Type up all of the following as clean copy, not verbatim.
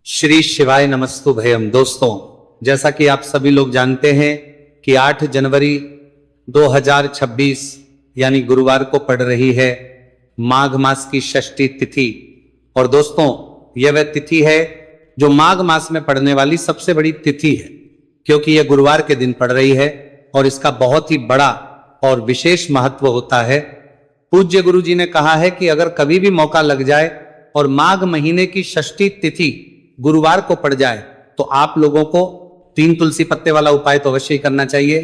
श्री शिवाय नमस्तुभयम। दोस्तों, जैसा कि आप सभी लोग जानते हैं कि 8 जनवरी 2026 यानी गुरुवार को पड़ रही है माघ मास की षष्ठी तिथि। और दोस्तों, यह वह तिथि है जो माघ मास में पड़ने वाली सबसे बड़ी तिथि है, क्योंकि यह गुरुवार के दिन पड़ रही है और इसका बहुत ही बड़ा और विशेष महत्व होता है। पूज्य गुरु जी ने कहा है कि अगर कभी भी मौका लग जाए और माघ महीने की षष्ठी तिथि गुरुवार को पड़ जाए तो आप लोगों को 3 तुलसी पत्ते वाला उपाय तो अवश्य ही करना चाहिए।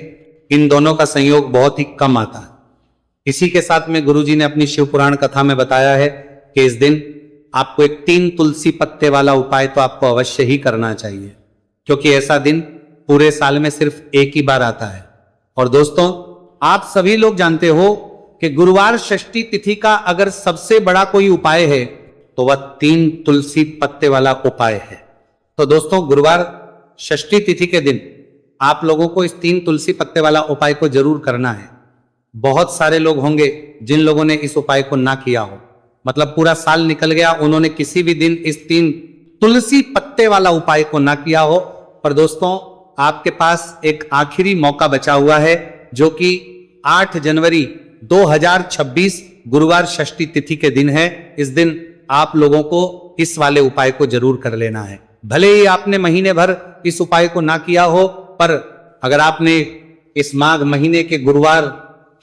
इन दोनों का संयोग बहुत ही कम आता है। इसी के साथ में गुरुजी ने अपनी शिव पुराण कथा में बताया है कि इस दिन आपको एक 3 तुलसी पत्ते वाला उपाय तो आपको अवश्य ही करना चाहिए, क्योंकि ऐसा दिन पूरे साल में सिर्फ एक ही बार आता है। और दोस्तों, आप सभी लोग जानते हो कि गुरुवार षष्ठी तिथि का अगर सबसे बड़ा कोई उपाय है तो वह 3 तुलसी पत्ते वाला उपाय है। तो दोस्तों, गुरुवार षष्ठी तिथि के दिन आप लोगों को इस 3 तुलसी पत्ते वाला उपाय को जरूर करना है। बहुत सारे लोग होंगे जिन लोगों ने इस उपाय को ना किया हो, मतलब पूरा साल निकल गया, उन्होंने किसी भी दिन इस 3 तुलसी पत्ते वाला उपाय को ना किया हो। पर दोस्तों, आपके पास एक आखिरी मौका बचा हुआ है, जो कि 8 जनवरी 2026 गुरुवार षष्ठी तिथि के दिन है। इस दिन आप लोगों को इस वाले उपाय को जरूर कर लेना है। भले ही आपने महीने भर इस उपाय को ना किया हो, पर अगर आपने इस माघ महीने के गुरुवार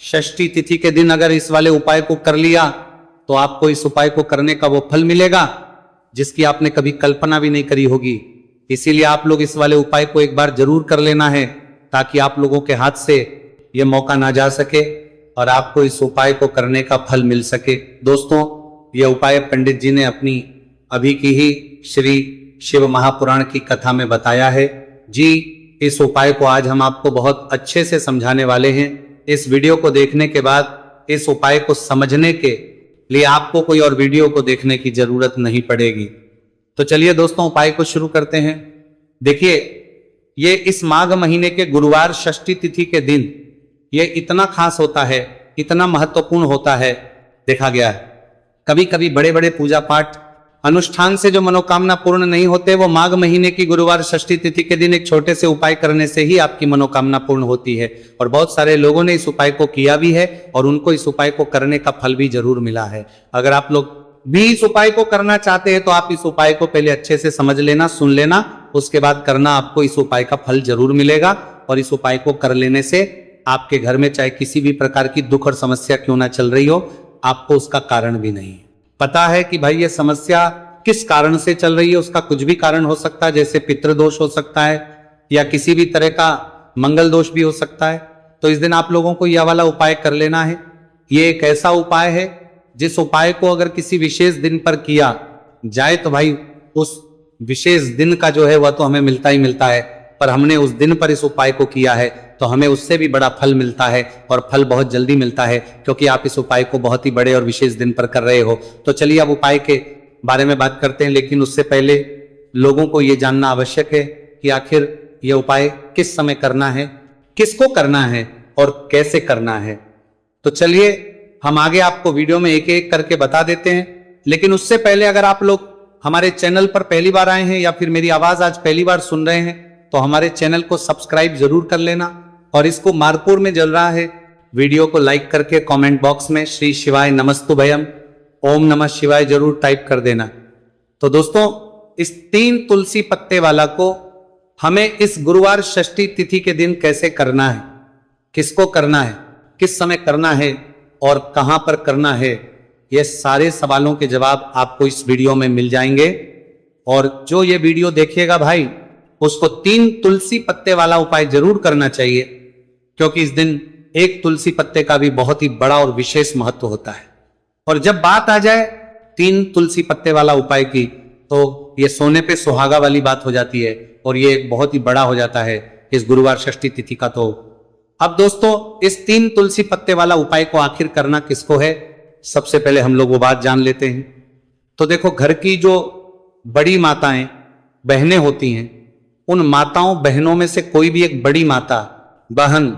षष्ठी तिथि के दिन अगर इस वाले उपाय को कर लिया तो आपको इस उपाय को करने का वो फल मिलेगा जिसकी आपने कभी कल्पना भी नहीं करी होगी। इसीलिए आप लोग इस वाले उपाय को एक बार जरूर कर लेना है, ताकि आप लोगों के हाथ से यह मौका ना जा सके और आपको इस उपाय को करने का फल मिल सके। दोस्तों, यह उपाय पंडित जी ने अपनी अभी की ही श्री शिव महापुराण की कथा में बताया है जी। इस उपाय को आज हम आपको बहुत अच्छे से समझाने वाले हैं। इस वीडियो को देखने के बाद इस उपाय को समझने के लिए आपको कोई और वीडियो को देखने की जरूरत नहीं पड़ेगी। तो चलिए दोस्तों, उपाय को शुरू करते हैं। देखिए, ये इस माघ महीने के गुरुवार षष्ठी तिथि के दिन ये इतना खास होता है, इतना महत्वपूर्ण होता है। देखा गया है कभी कभी बड़े बड़े पूजा पाठ अनुष्ठान से जो मनोकामना पूर्ण नहीं होते, वो माघ महीने की गुरुवार षष्ठी तिथि के दिन एक छोटे से उपाय करने से ही आपकी मनोकामना पूर्ण होती है। और बहुत सारे लोगों ने इस उपाय को किया भी है और उनको इस उपाय को करने का फल भी जरूर मिला है। अगर आप लोग भी इस उपाय को करना चाहते हैं तो आप इस उपाय को पहले अच्छे से समझ लेना, सुन लेना, उसके बाद करना। आपको इस उपाय का फल जरूर मिलेगा। और इस उपाय को कर लेने से आपके घर में चाहे किसी भी प्रकार की दुख और समस्या क्यों ना चल रही हो, आपको उसका कारण भी नहीं पता है कि भाई ये समस्या किस कारण से चल रही है। उसका कुछ भी कारण हो सकता है, जैसे पितृदोष हो सकता है या किसी भी तरह का मंगल दोष भी हो सकता है। तो इस दिन आप लोगों को यह वाला उपाय कर लेना है। ये एक ऐसा उपाय है जिस उपाय को अगर किसी विशेष दिन पर किया जाए तो भाई उस विशेष दिन का जो है वह तो हमें मिलता ही मिलता है, पर हमने उस दिन पर इस उपाय को किया है तो हमें उससे भी बड़ा फल मिलता है, और फल बहुत जल्दी मिलता है, क्योंकि आप इस उपाय को बहुत ही बड़े और विशेष दिन पर कर रहे हो। तो चलिए अब उपाय के बारे में बात करते हैं, लेकिन उससे पहले लोगों को यह जानना आवश्यक है कि आखिर यह उपाय किस समय करना है, किसको करना है और कैसे करना है। तो चलिए हम आगे आपको वीडियो में एक एक करके बता देते हैं। लेकिन उससे पहले अगर आप लोग हमारे चैनल पर पहली बार आए हैं या फिर मेरी आवाज आज पहली बार सुन रहे हैं तो हमारे चैनल को सब्सक्राइब जरूर कर लेना, और इसको मारपुर में जल रहा है वीडियो को लाइक करके कमेंट बॉक्स में श्री शिवाय नमस्तुभयम ओम नमः शिवाय जरूर टाइप कर देना। तो दोस्तों, इस 3 तुलसी पत्ते वाला को हमें इस गुरुवार षष्ठी तिथि के दिन कैसे करना है, किसको करना है, किस समय करना है और कहां पर करना है, ये सारे सवालों के जवाब आपको इस वीडियो में मिल जाएंगे। और जो ये वीडियो देखिएगा भाई, उसको 3 तुलसी पत्ते वाला उपाय जरूर करना चाहिए, क्योंकि इस दिन एक तुलसी पत्ते का भी बहुत ही बड़ा और विशेष महत्व होता है। और जब बात आ जाए 3 तुलसी पत्ते वाला उपाय की, तो ये सोने पे सुहागा वाली बात हो जाती है और ये बहुत ही बड़ा हो जाता है इस गुरुवार षष्ठी तिथि का। तो अब दोस्तों, इस 3 तुलसी पत्ते वाला उपाय को आखिर करना किसको है, सबसे पहले हम लोग वो बात जान लेते हैं। तो देखो, घर की जो बड़ी माताएं बहनें होती हैं, उन माताओं बहनों में से कोई भी एक बड़ी माता बहन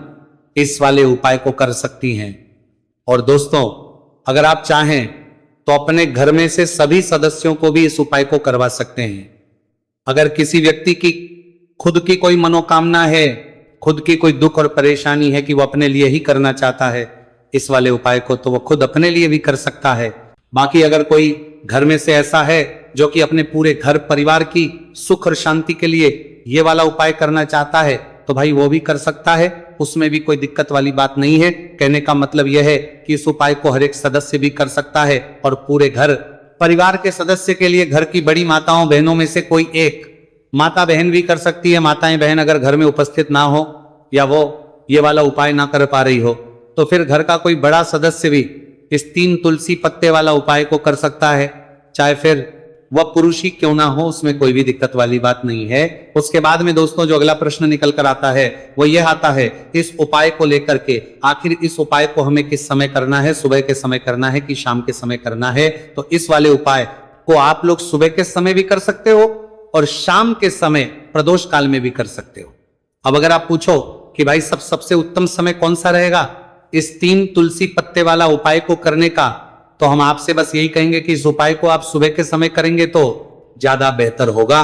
इस वाले उपाय को कर सकती हैं। और दोस्तों, अगर आप चाहें तो अपने घर में से सभी सदस्यों को भी इस उपाय को करवा सकते हैं। अगर किसी व्यक्ति की खुद की कोई मनोकामना है, खुद की कोई दुख और परेशानी है कि वो अपने लिए ही करना चाहता है इस वाले उपाय को, तो वो खुद अपने लिए भी कर सकता है। बाकी अगर कोई घर में से ऐसा है जो कि अपने पूरे घर परिवार की सुख और शांति के लिए ये वाला उपाय करना चाहता है, तो भाई वो भी कर सकता है, उसमें भी कोई दिक्कत वाली बात नहीं है। कहने का मतलब यह है कि इस उपाय को हर एक सदस्य भी कर सकता है और पूरे घर परिवार के सदस्य के लिए घर की बड़ी माताओं बहनों में से कोई एक माता बहन भी कर सकती है। माताएं बहन अगर घर में उपस्थित ना हो या वो ये वाला उपाय ना कर पा रही हो, तो फिर घर का कोई बड़ा सदस्य भी इस 3 तुलसी पत्ते वाला उपाय को कर सकता है, चाहे फिर वह पुरुष ही क्यों ना हो, उसमें कोई भी दिक्कत वाली बात नहीं है। उसके बाद में दोस्तों जो अगला प्रश्न निकल कर आता है वो यह आता है, इस उपाय को लेकर के आखिर इस उपाय को हमें किस समय करना है, सुबह के समय करना है कि शाम के समय करना है। तो इस वाले उपाय को आप लोग सुबह के समय भी कर सकते हो और शाम के समय प्रदोष काल में भी कर सकते हो। अब अगर आप पूछो कि भाई सबसे उत्तम समय कौन सा रहेगा इस 3 तुलसी पत्ते वाला उपाय को करने का, तो हम आपसे बस यही कहेंगे कि इस उपाय को आप सुबह के समय करेंगे तो ज्यादा बेहतर होगा।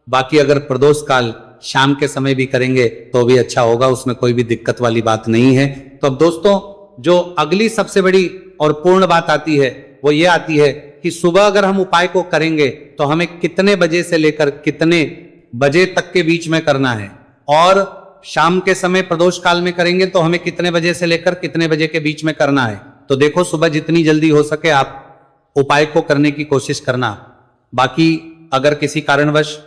बाकी अगर प्रदोष काल शाम के समय भी करेंगे तो भी अच्छा होगा, उसमें कोई भी दिक्कत वाली बात नहीं है। तो अब दोस्तों जो अगली सबसे बड़ी और पूर्ण बात आती है वो ये आती है कि सुबह अगर हम उपाय को करेंगे तो हमें कितने बजे से लेकर कितने बजे तक के बीच में करना है, और शाम के समय प्रदोष काल में करेंगे तो हमें कितने बजे से लेकर कितने बजे के बीच में करना है। तो देखो सुबह जितनी जल्दी हो सके आप उपाय को करने की कोशिश करना। बाकी अगर किसी कारणवश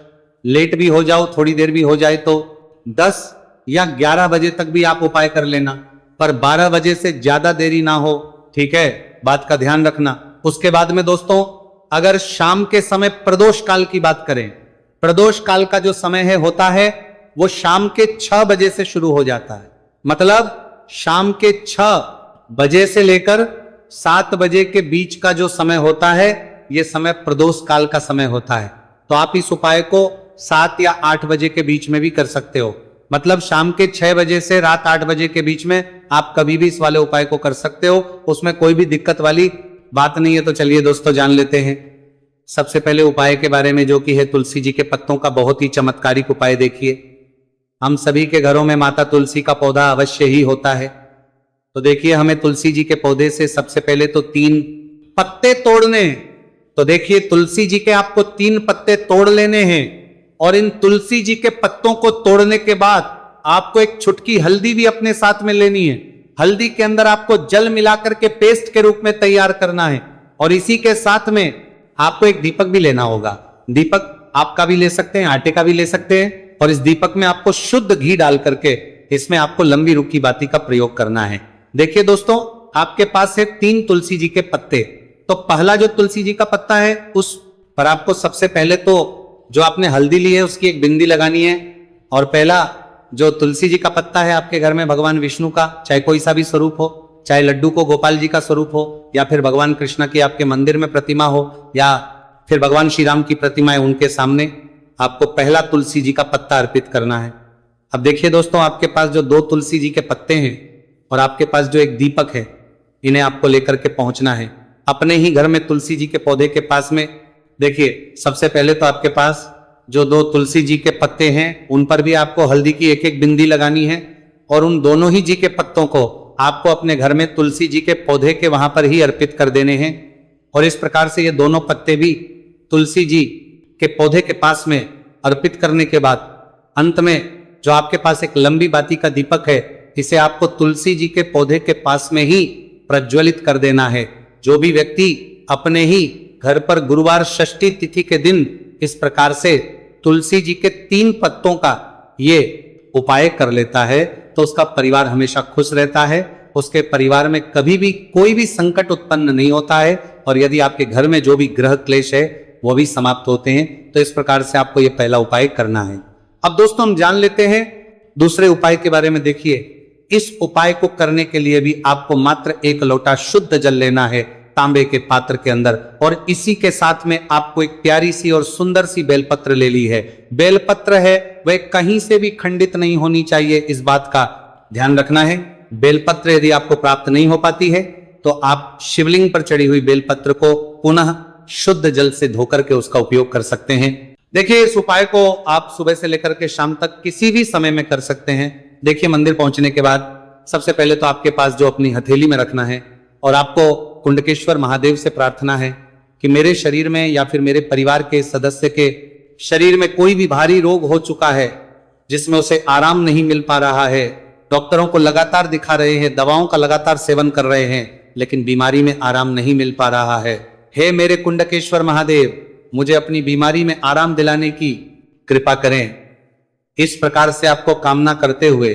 लेट भी हो जाओ, थोड़ी देर भी हो जाए, तो 10 या 11 बजे तक भी आप उपाय कर लेना, पर 12 बजे से ज्यादा देरी ना हो, ठीक है, बात का ध्यान रखना। उसके बाद में दोस्तों अगर शाम के समय प्रदोष काल की बात करें, प्रदोष काल का जो समय है होता है वो शाम के 6 बजे से शुरू हो जाता है। मतलब शाम के 6 बजे से लेकर 7 बजे के बीच का जो समय होता है यह समय प्रदोष काल का समय होता है। तो आप इस उपाय को 7 या 8 बजे के बीच में भी कर सकते हो। मतलब शाम के 6 बजे से रात 8 बजे के बीच में आप कभी भी इस वाले उपाय को कर सकते हो, उसमें कोई भी दिक्कत वाली बात नहीं है। तो चलिए दोस्तों जान लेते हैं सबसे पहले उपाय के बारे में, जो कि है तुलसी जी के पत्तों का बहुत ही चमत्कारिक उपाय। देखिए हम सभी के घरों में माता तुलसी का पौधा अवश्य ही होता है। तो देखिए हमें तुलसी जी के पौधे से सबसे पहले तो 3 पत्ते तोड़ने। तो देखिए तुलसी जी के आपको 3 पत्ते तोड़ लेने हैं, और इन तुलसी जी के पत्तों को तोड़ने के बाद आपको एक चुटकी हल्दी भी अपने साथ में लेनी है। हल्दी के अंदर आपको जल मिलाकर के पेस्ट के रूप में तैयार करना है, और इसी के साथ में आपको एक दीपक भी लेना होगा। दीपक आपका भी ले सकते हैं, आटे का भी ले सकते हैं, और इस दीपक में आपको शुद्ध घी डाल करके इसमें आपको लंबी रुखी बाती का प्रयोग करना है। देखिए दोस्तों आपके पास है 3 तुलसी जी के पत्ते। तो पहला जो तुलसी जी का पत्ता है उस पर आपको सबसे पहले तो जो आपने हल्दी ली है उसकी एक बिंदी लगानी है। और पहला जो तुलसी जी का पत्ता है आपके घर में भगवान विष्णु का चाहे कोई सा भी स्वरूप हो, चाहे लड्डू को गोपाल जी का स्वरूप हो, या फिर भगवान कृष्ण की आपके मंदिर में प्रतिमा हो, या फिर भगवान श्री राम की प्रतिमा है, उनके सामने आपको पहला तुलसी जी का पत्ता अर्पित करना है। अब देखिए दोस्तों आपके पास जो 2 तुलसी जी के पत्ते हैं और आपके पास जो एक दीपक है, इन्हें आपको लेकर के पहुंचना है अपने ही घर में तुलसी जी के पौधे के पास में। देखिए सबसे पहले तो आपके पास जो 2 तुलसी जी के पत्ते हैं उन पर भी आपको हल्दी की एक एक बिंदी लगानी है, और उन दोनों ही जी के पत्तों को आपको अपने घर में तुलसी जी के पौधे के वहां पर ही अर्पित कर देने हैं। और इस प्रकार से ये दोनों पत्ते भी तुलसी जी के पौधे के पास में अर्पित करने के बाद अंत में जो आपके पास एक लंबी बाती का दीपक है, इसे आपको तुलसी जी के पौधे के पास में ही प्रज्वलित कर देना है। जो भी व्यक्ति अपने ही घर पर गुरुवार षष्ठी तिथि के दिन इस प्रकार से तुलसी जी के 3 पत्तों का ये उपाय कर लेता है तो उसका परिवार हमेशा खुश रहता है, उसके परिवार में कभी भी कोई भी संकट उत्पन्न नहीं होता है, और यदि आपके घर में जो भी ग्रह क्लेश है वो भी समाप्त होते हैं। तो इस प्रकार से आपको ये पहला उपाय करना है। अब दोस्तों हम जान लेते हैं दूसरे उपाय के बारे में। देखिए इस उपाय को करने के लिए भी आपको मात्र 1 लोटा शुद्ध जल लेना है तांबे के पात्र के अंदर, और इसी के साथ में आपको एक प्यारी सी और सुंदर सी बेलपत्र ले ली है। बेलपत्र है वह कहीं से भी खंडित नहीं होनी चाहिए, इस बात का ध्यान रखना है। बेलपत्र यदि आपको प्राप्त नहीं हो पाती है तो आप शिवलिंग पर चढ़ी हुई बेलपत्र को पुनः शुद्ध जल से धोकर के उसका उपयोग कर सकते हैं। देखिए, इस उपाय को आप सुबह से लेकर के शाम तक किसी भी समय में कर सकते हैं। देखिए, मंदिर पहुंचने के बाद सबसे पहले तो आपके पास जो अपनी हथेली में रखना है और आपको कुंडकेश्वर महादेव से प्रार्थना है कि मेरे शरीर में या फिर मेरे परिवार के सदस्य के शरीर में कोई भी भारी रोग हो चुका है जिसमें उसे आराम नहीं मिल पा रहा है, डॉक्टरों को लगातार दिखा रहे हैं, दवाओं का लगातार सेवन कर रहे हैं, लेकिन बीमारी में आराम नहीं मिल पा रहा है। हे मेरे कुंडकेश्वर महादेव, मुझे अपनी बीमारी में आराम दिलाने की कृपा करें। इस प्रकार से आपको कामना करते हुए